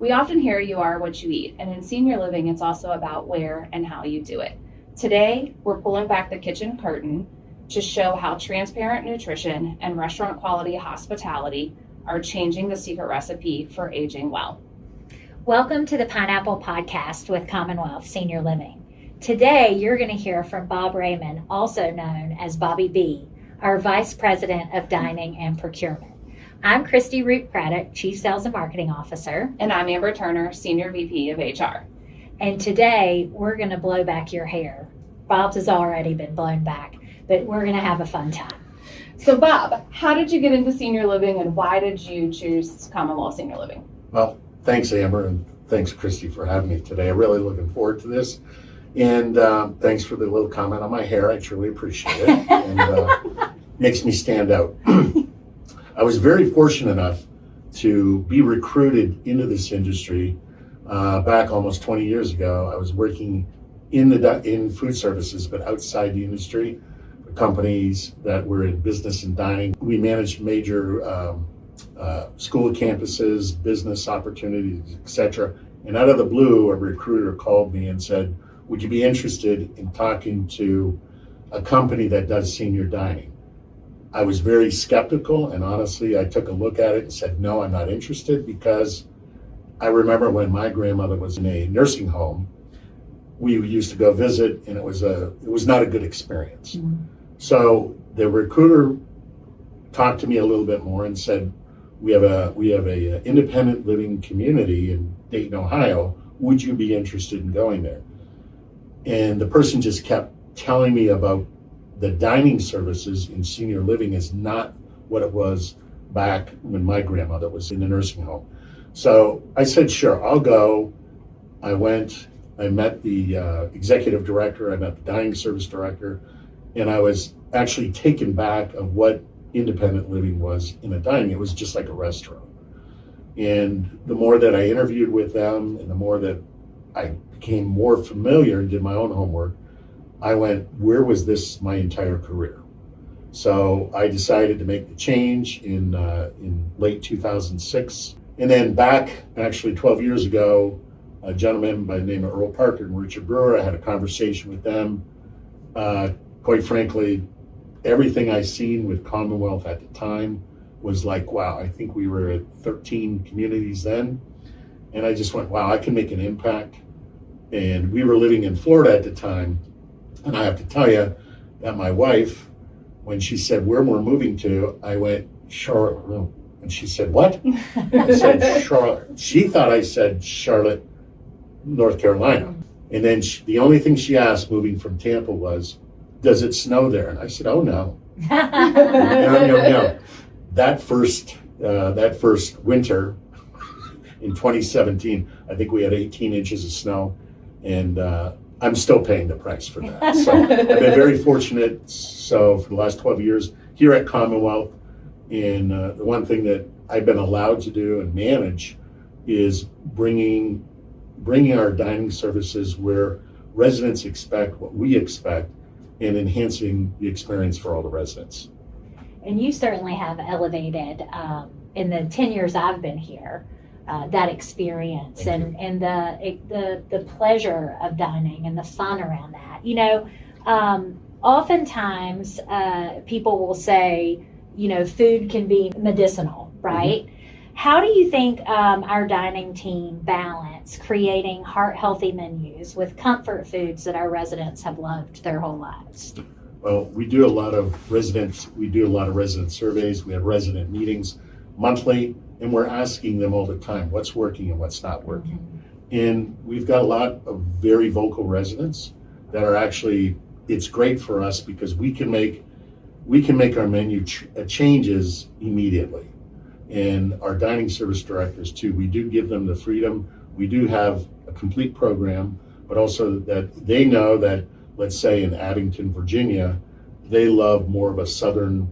We often hear you are what you eat, and in senior living, it's also about where and how you do it. Today, we're pulling back the kitchen curtain to show how transparent nutrition and restaurant quality hospitality are changing the secret recipe for aging well. Welcome to the Pineapple Podcast with Commonwealth Senior Living. Today, you're going to hear from Bob Raymond, also known as Bobby B, our Vice President of Dining and Procurement. I'm Kristy Ruppe, Craddock, Chief Sales and Marketing Officer. And I'm Amber Turner, Senior VP of HR. And today, we're going to blow back your hair. Bob's has already been blown back, but we're going to have a fun time. So Bob, how did you get into senior living and why did you choose Commonwealth Senior Living? Well, thanks Amber and thanks Kristy for having me today. I'm really looking forward to this. And thanks for the little comment on my hair. I truly appreciate it. And makes me stand out. I was very fortunate enough to be recruited into this industry back almost 20 years ago. I was working in food services, but outside the industry, for companies that were in business and dining. We managed major school campuses, business opportunities, etc. And out of the blue, a recruiter called me and said, would you be interested in talking to a company that does senior dining? I was very skeptical, and honestly, I took a look at it and said, no, I'm not interested, because I remember when my grandmother was in a nursing home, we used to go visit, and it was not a good experience. Mm-hmm. So the recruiter talked to me a little bit more and said, we have a independent living community in Dayton, Ohio. Would you be interested in going there? And the person just kept telling me about the dining services in senior living is not what it was back when my grandmother was in the nursing home. So I said, sure, I'll go. I went, I met the executive director, I met the dining service director, and I was actually taken back of what independent living was in a dining. It was just like a restaurant. And the more that I interviewed with them and the more that I became more familiar and did my own homework, I went, where was this my entire career? So I decided to make the change in late 2006. And then back actually 12 years ago, a gentleman by the name of Earl Parker and Richard Brewer, I had a conversation with them. Quite frankly, everything I seen with Commonwealth at the time was like, wow, I think we were at 13 communities then. And I just went, wow, I can make an impact. And we were living in Florida at the time. And I have to tell you that my wife, when she said where we're moving to, I went, Charlotte. And she said, what? I said, Charlotte. She thought I said Charlotte, North Carolina. And then the only thing she asked moving from Tampa was, does it snow there? And I said, oh, no. No. That first winter in 2017, I think we had 18 inches of snow. And I'm still paying the price for that. So I've been very fortunate. So for the last 12 years here at Commonwealth, and the one thing that I've been allowed to do and manage is bringing our dining services where residents expect what we expect and enhancing the experience for all the residents. And you certainly have elevated in the 10 years I've been here, that experience and the pleasure of dining and the fun around that. You know, oftentimes people will say, you know, food can be medicinal, right? Mm-hmm. How do you think our dining team balance creating heart-healthy menus with comfort foods that our residents have loved their whole lives? Well, we do a lot of resident surveys. We have resident meetings monthly. And we're asking them all the time, what's working and what's not working. Mm-hmm. And we've got a lot of very vocal residents that are actually, it's great for us because we can make our menu changes immediately. And our dining service directors too, we do give them the freedom. We do have a complete program, but also that they know that, let's say in Abington, Virginia, they love more of a southern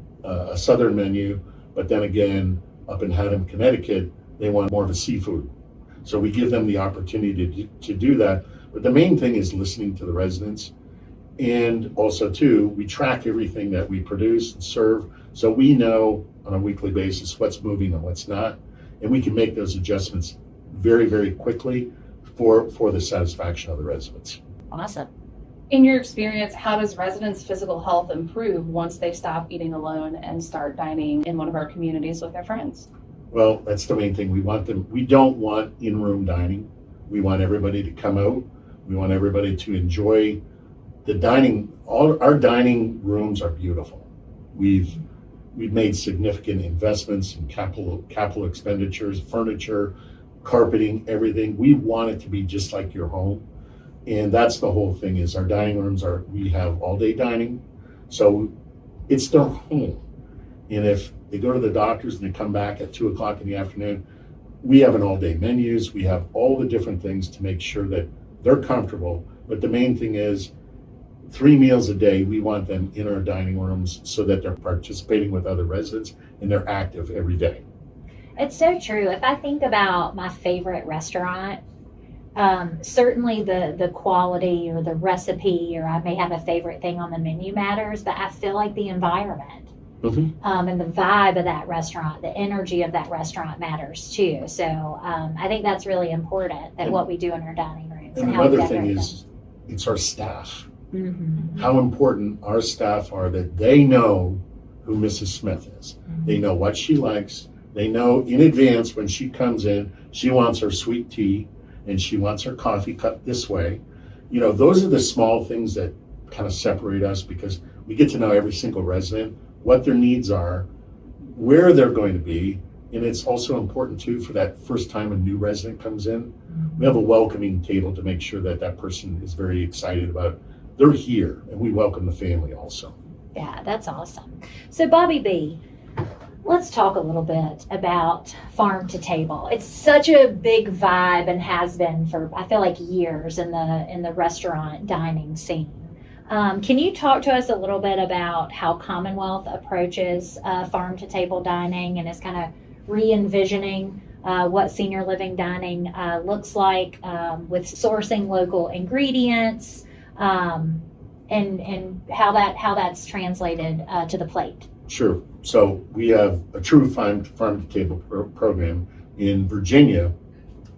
menu, but then again, up in Haddam, Connecticut, they want more of a seafood. So we give them the opportunity to do that. But the main thing is listening to the residents. And also too, we track everything that we produce and serve. So we know on a weekly basis what's moving and what's not. And we can make those adjustments very, very quickly for the satisfaction of the residents. Awesome. In your experience, how does residents' physical health improve once they stop eating alone and start dining in one of our communities with their friends? Well, that's the main thing. We don't want in-room dining. We want everybody to come out. We want everybody to enjoy the dining. All our dining rooms are beautiful. We've made significant investments in capital expenditures, furniture, carpeting, everything. We want it to be just like your home. And that's the whole thing is our dining rooms we have all day dining. So it's their home. And if they go to the doctors and they come back at 2:00 in the afternoon, we have an all day menus. We have all the different things to make sure that they're comfortable. But the main thing is 3 meals a day, we want them in our dining rooms so that they're participating with other residents and they're active every day. It's so true. If I think about my favorite restaurant, certainly the quality or the recipe, or I may have a favorite thing on the menu matters, but I feel like the environment and the vibe of that restaurant, the energy of that restaurant matters too. So I think that's really important, that what we do in our dining rooms. And how we another thing decorate is, it's our staff. Mm-hmm. How important our staff are, that they know who Mrs. Smith is. Mm-hmm. They know what she likes. They know in advance when she comes in, she wants her sweet tea and she wants her coffee cut this way. You know, those are the small things that kind of separate us, because we get to know every single resident, what their needs are, where they're going to be. And it's also important too, for that first time a new resident comes in, we have a welcoming table to make sure that that person is very excited about they're here, and we welcome the family also. Yeah, that's awesome. So Bobby B, let's talk a little bit about farm to table. It's such a big vibe and has been for, I feel like, years in the restaurant dining scene. Can you talk to us a little bit about how Commonwealth approaches farm to table dining and is kind of re-envisioning what senior living dining looks like with sourcing local ingredients, and how that's translated to the plate? Sure. So we have a true farm to table program in Virginia.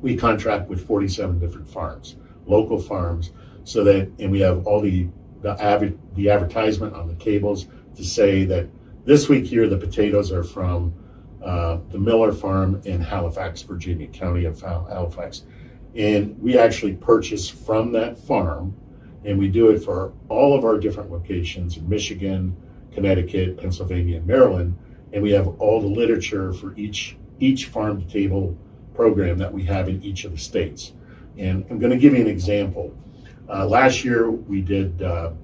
We contract with 47 different farms, local farms, so that, and we have all the advertisement on the tables to say that this week here the potatoes are from the Miller Farm in Halifax, Virginia, county of Halifax. And we actually purchase from that farm, and we do it for all of our different locations in Michigan, Connecticut, Pennsylvania, and Maryland. And we have all the literature for each farm to table program that we have in each of the states. And I'm going to give you an example. Last year we did a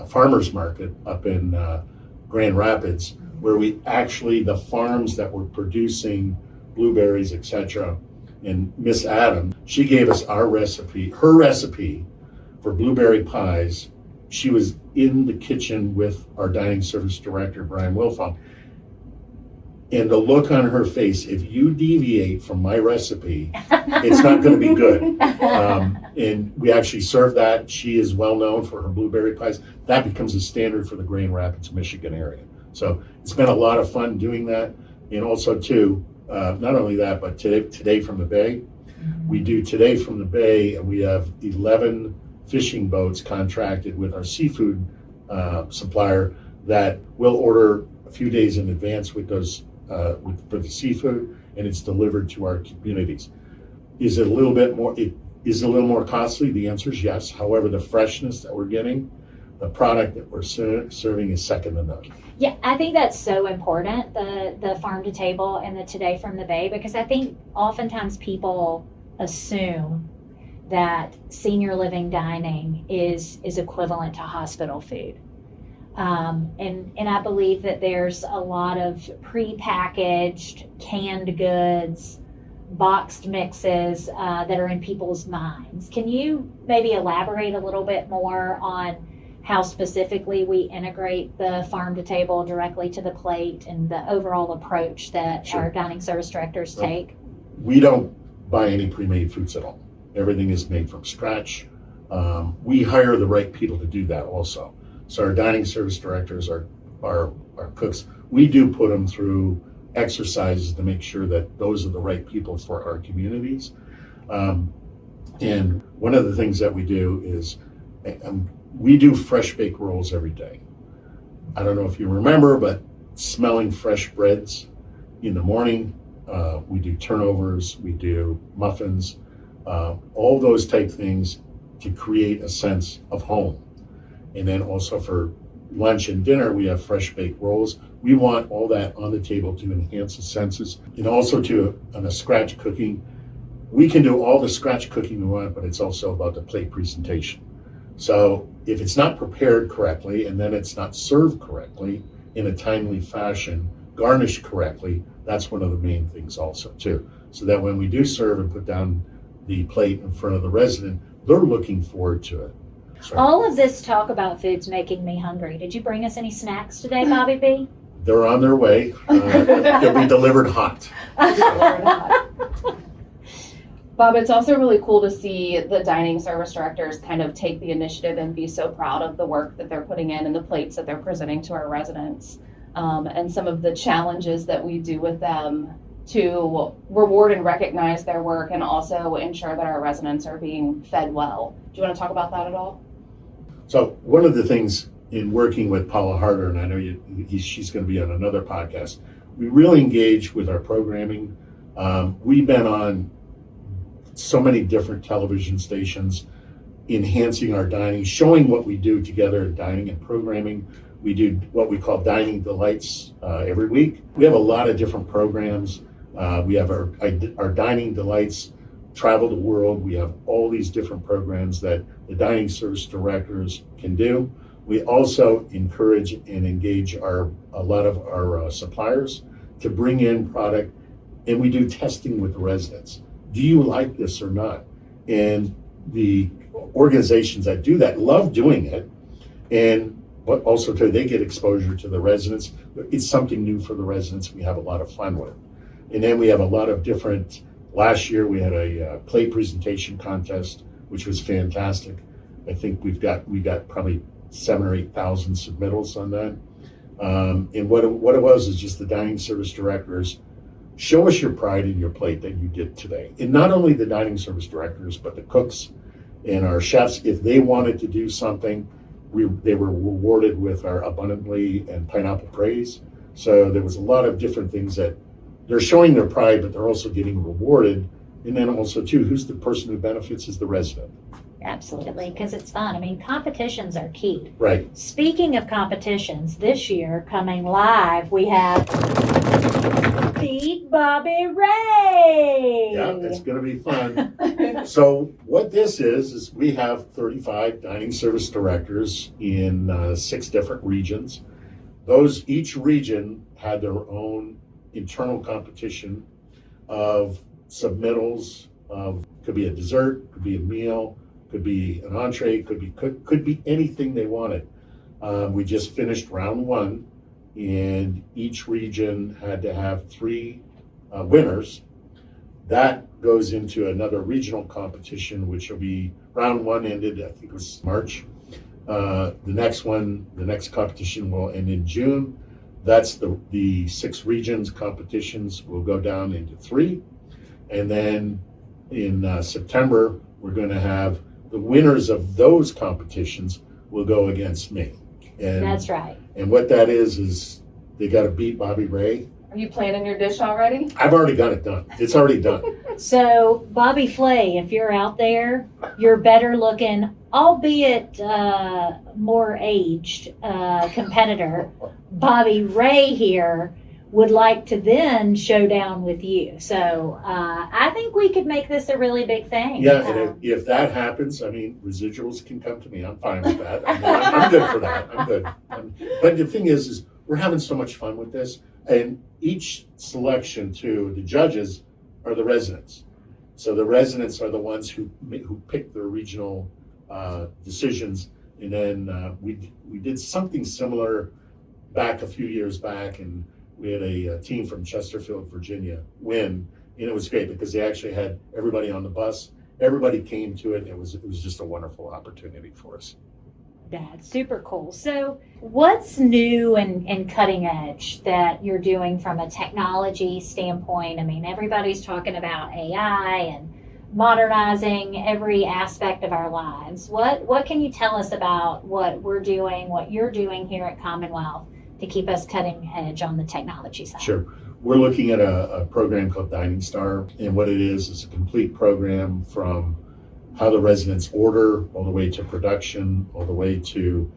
farmer's market up in Grand Rapids, where we actually, the farms that were producing blueberries, etc., and Miss Adam, she gave us her recipe for blueberry pies. She was in the kitchen with our dining service director, Brian Wilfong. And the look on her face, if you deviate from my recipe, it's not going to be good. And we actually serve that. She is well known for her blueberry pies. That becomes a standard for the Grand Rapids, Michigan area. So it's been a lot of fun doing that. And also too, not only that, but today from the Bay. We do Today from the Bay, and we have 11 fishing boats contracted with our seafood supplier that will order a few days in advance with those for the seafood, and it's delivered to our communities. Is it a little bit more? It is a little more costly. The answer is yes. However, the freshness that we're getting, the product that we're serving is second to none. Yeah, I think that's so important, the farm to table and the Today from the Bay, because I think oftentimes people assume that senior living dining is equivalent to hospital food. And I believe that there's a lot of prepackaged, canned goods, boxed mixes that are in people's minds. Can you maybe elaborate a little bit more on how specifically we integrate the farm to table directly to the plate and the overall approach that our dining service directors take? We don't buy any pre-made foods at all. Everything is made from scratch. We hire the right people to do that also. So our dining service directors, our cooks, we do put them through exercises to make sure that those are the right people for our communities. And one of the things that we do is we do fresh baked rolls every day. I don't know if you remember, but smelling fresh breads in the morning. We do turnovers, we do muffins, all those type things to create a sense of home. And then also for lunch and dinner, we have fresh baked rolls. We want all that on the table to enhance the senses. And also on the scratch cooking, we can do all the scratch cooking we want, but it's also about the plate presentation. So if it's not prepared correctly, and then it's not served correctly in a timely fashion, garnished correctly, that's one of the main things also too. So that when we do serve and put down the plate in front of the resident, they're looking forward to it. So, all of this talk about food's making me hungry. Did you bring us any snacks today, Bobby B? they're on their way. They'll be delivered hot. Bob, it's also really cool to see the dining service directors kind of take the initiative and be so proud of the work that they're putting in and the plates that they're presenting to our residents, and some of the challenges that we do with them to reward and recognize their work and also ensure that our residents are being fed well. Do you want to talk about that at all? So one of the things in working with Paula Harder, and I know she's going to be on another podcast, we really engage with our programming. We've been on so many different television stations, enhancing our dining, showing what we do together in dining and programming. We do what we call Dining Delights every week. We have a lot of different programs. We have our Dining Delights travel the world. We have all these different programs that the dining service directors can do. We also encourage and engage a lot of our suppliers to bring in product, and we do testing with the residents. Do you like this or not? And the organizations that do that love doing it, but also they get exposure to the residents. It's something new for the residents. We have a lot of fun with it. And then we have a lot of different, last year we had a plate presentation contest, which was fantastic. I think we got probably 7,000 or 8,000 submittals on that. And what it was is just the dining service directors, show us your pride in your plate that you did today. And not only the dining service directors, but the cooks and our chefs, if they wanted to do something, they were rewarded with our Abundantly and Pineapple Praise. So there was a lot of different things that they're showing their pride, but they're also getting rewarded. And then also too, who's the person who benefits is the resident. Absolutely, because it's fun. I mean, competitions are key. Right. Speaking of competitions, this year coming live, we have Beat Bobby Ray. Yeah, it's going to be fun. So what this is we have 35 dining service directors in 6 different regions. Each region had their own internal competition of submittals of, could be a dessert, could be a meal, could be an entree, could be anything they wanted. We just finished round 1, and each region had to have 3 winners. That goes into another regional competition, which will be round 1 ended, I think it was March. The next competition will end in June. That's the 6 regions competitions will go down into 3. And then in September, we're going to have the winners of those competitions will go against me. And that's right. And what that is they got to beat Bobby Ray. Are you planning your dish already? I've already got it done. It's already done. So, Bobby Flay, if you're out there, you're better looking, albeit more aged competitor. Bobby Ray here would like to then show down with you. So I think we could make this a really big thing. Yeah, and if that happens, I mean, residuals can come to me. I'm fine with that. I'm good for that. I'm good. But the thing is we're having so much fun with this. And each selection, too, the judges are the residents. So the residents are the ones who pick their regional decisions. And then we did something similar back a few years back, and we had a team from Chesterfield, Virginia win, and it was great because they actually had everybody on the bus. Everybody came to it. It was just a wonderful opportunity for us. that. Super cool. So what's new and cutting edge that you're doing from a technology standpoint? I mean, everybody's talking about AI and modernizing every aspect of our lives. What can you tell us about what we're doing, what you're doing here at Commonwealth to keep us cutting edge on the technology side? Sure. We're looking at a program called Dining Star, and what it is a complete program from how the residents order, all the way to production, all the way to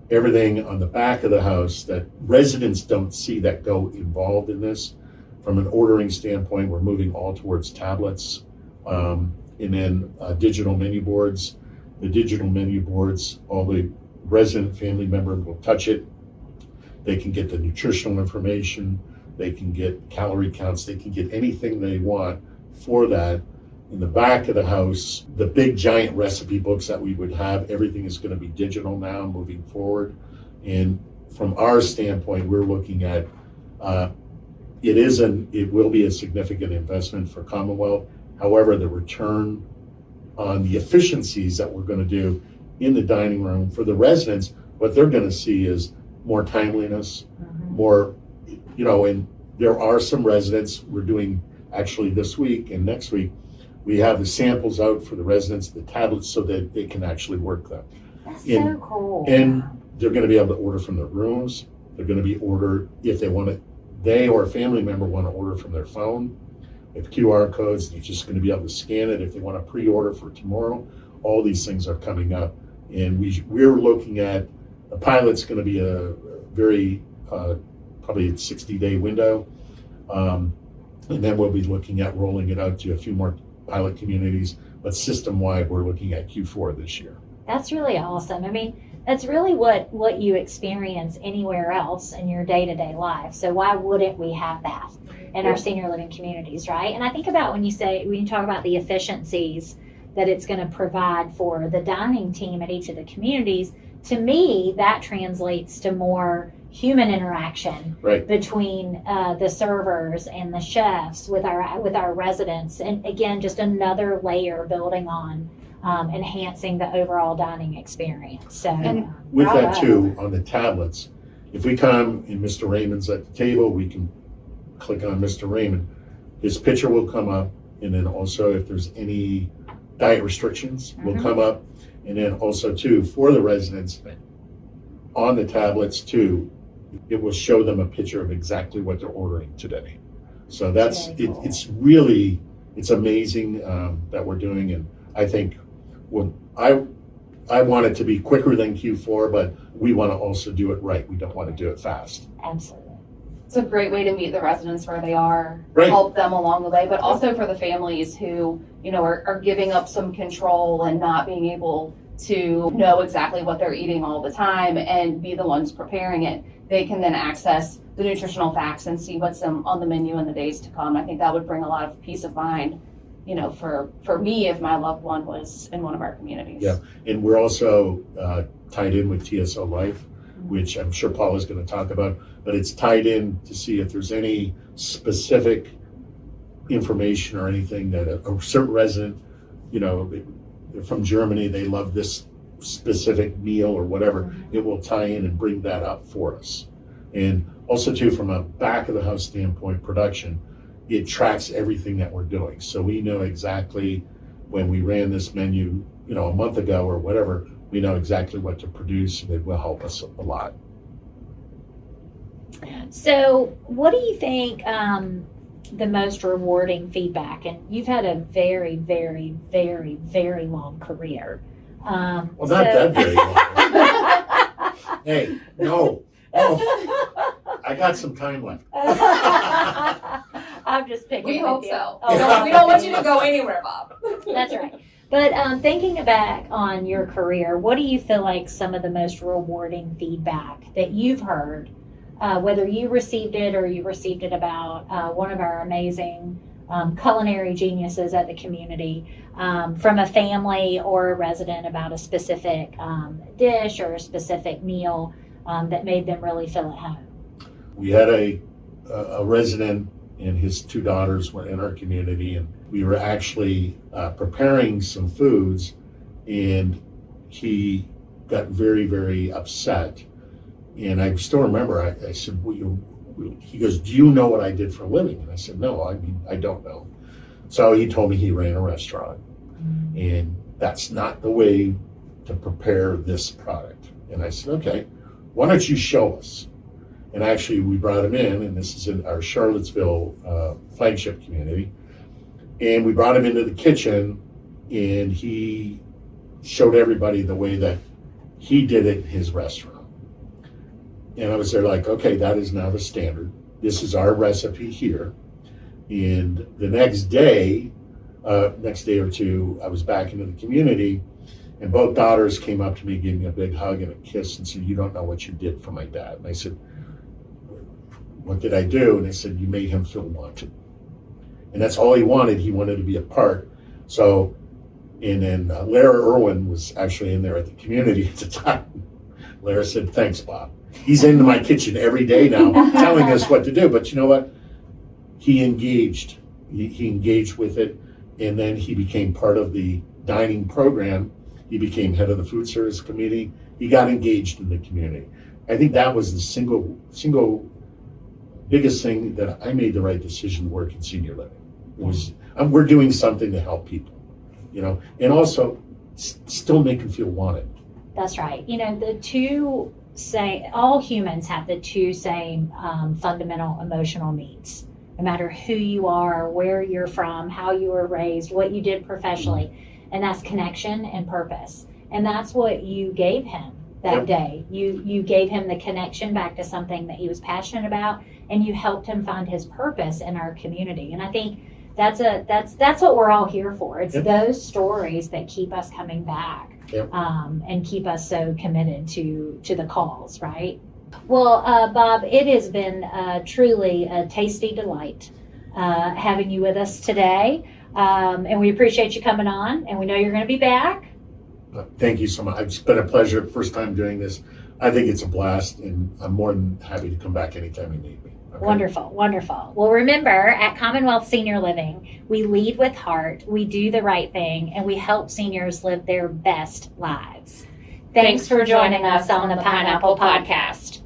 everything on the back of the house that residents don't see that go involved in this. From an ordering standpoint, we're moving all towards tablets, and then digital menu boards. The digital menu boards, all the resident family member will touch it. They can get the nutritional information, they can get calorie counts, they can get anything they want for that. In the back of the house, the big giant recipe books that we would have, everything is going to be digital now moving forward. And from our standpoint, we're looking at it will be a significant investment for Commonwealth. However, the return on the efficiencies that we're going to do in the dining room for the residents, what they're going to see is more timeliness, more, and there are some residents, we're doing actually this week and next week, we have the samples out for the residents, the tablets, so that they can actually work them. That's so cool. And they're going to be able to order from their rooms. They're going to be ordered if they want to, they or a family member want to order from their phone. With QR codes, they're just going to be able to scan it if they want to pre-order for tomorrow. All these things are coming up. And we're looking at, the pilot's going to be a very, probably a 60-day window. And then we'll be looking at rolling it out to a few more pilot communities. But system-wide, we're looking at Q4 this year. That's really awesome. I mean, that's really what you experience anywhere else in your day-to-day life. So why wouldn't we have that in our senior living communities, right? And I think about when you talk about the efficiencies that it's going to provide for the dining team at each of the communities, to me, that translates to more human interaction between the servers and the chefs with our residents. And again, just another layer building on enhancing the overall dining experience. So, and with that too, on the tablets, if we come and Mr. Raymond's at the table, we can click on Mr. Raymond. His picture will come up, and then also if there's any diet restrictions will come up, and then also too for the residents on the tablets too, it will show them a picture of exactly what they're ordering today. So that's cool. It's amazing that we're doing, and I think I want it to be quicker than Q4, but we want to also do it right. We don't want to do it fast. Absolutely. It's a great way to meet the residents where they are, help them along the way, but also for the families who, are giving up some control and not being able to know exactly what they're eating all the time and be the ones preparing it. They can then access the nutritional facts and see what's on the menu in the days to come. I think that would bring a lot of peace of mind, for me if my loved one was in one of our communities. Yeah, and we're also tied in with TSO Life, which I'm sure Paul is going to talk about, but it's tied in to see if there's any specific information or anything that a certain resident, they're from Germany, they love this specific meal or whatever, it will tie in and bring that up for us. And also too, from a back of the house standpoint, production, it tracks everything that we're doing. So we know exactly when we ran this menu, a month ago or whatever, we know exactly what to produce, and it will help us a lot. So what do you think the most rewarding feedback, and you've had a very, very, very, very long career. Well, not that very long. Hey, no. Oh, I got some time left. I'm just picking. We hope so. Oh, we don't want you to go anywhere, Bob. That's right. But thinking back on your career, what do you feel like some of the most rewarding feedback that you've heard, whether you received it or you received it about one of our amazing culinary geniuses at the community, from a family or a resident about a specific dish or a specific meal that made them really feel at home? We had a resident and his two daughters were in our community, and we were actually preparing some foods, and he got very, very upset. And I still remember, I said, he goes, do you know what I did for a living? And I said, no, I don't know. So he told me he ran a restaurant. And that's not the way to prepare this product. And I said, okay, why don't you show us? And actually, we brought him in, and this is in our Charlottesville flagship community. And we brought him into the kitchen, and he showed everybody the way that he did it in his restaurant. And I was there like, okay, that is now the standard. This is our recipe here. And the next day or two, I was back into the community, and both daughters came up to me, gave me a big hug and a kiss, and said, you don't know what you did for my dad. And I said, what did I do? And they said, you made him feel wanted. And that's all he wanted. He wanted to be a part. So, and then Lara Irwin was actually in there at the community at the time. Lara said, thanks, Bob. He's into my kitchen every day now telling us what to do. But you know what? He engaged. He engaged with it. And then he became part of the dining program. He became head of the food service committee. He got engaged in the community. I think that was the single biggest thing that I made the right decision to work in senior living. We're doing something to help people, and also still make them feel wanted. That's right. The two all humans have the two same fundamental emotional needs. No matter who you are, where you're from, how you were raised, what you did professionally, and that's connection and purpose. And that's what you gave him that day. You gave him the connection back to something that he was passionate about, and you helped him find his purpose in our community. And I think that's what we're all here for. It's those stories that keep us coming back, and keep us so committed to the cause, right? Well, Bob, it has been truly a tasty delight having you with us today, and we appreciate you coming on, and we know you're going to be back. Thank you so much. It's been a pleasure. First time doing this. I think it's a blast, and I'm more than happy to come back anytime you need me. Okay? Wonderful, wonderful. Well, remember, at Commonwealth Senior Living, we lead with heart, we do the right thing, and we help seniors live their best lives. Thanks for joining us on the Pineapple Podcast.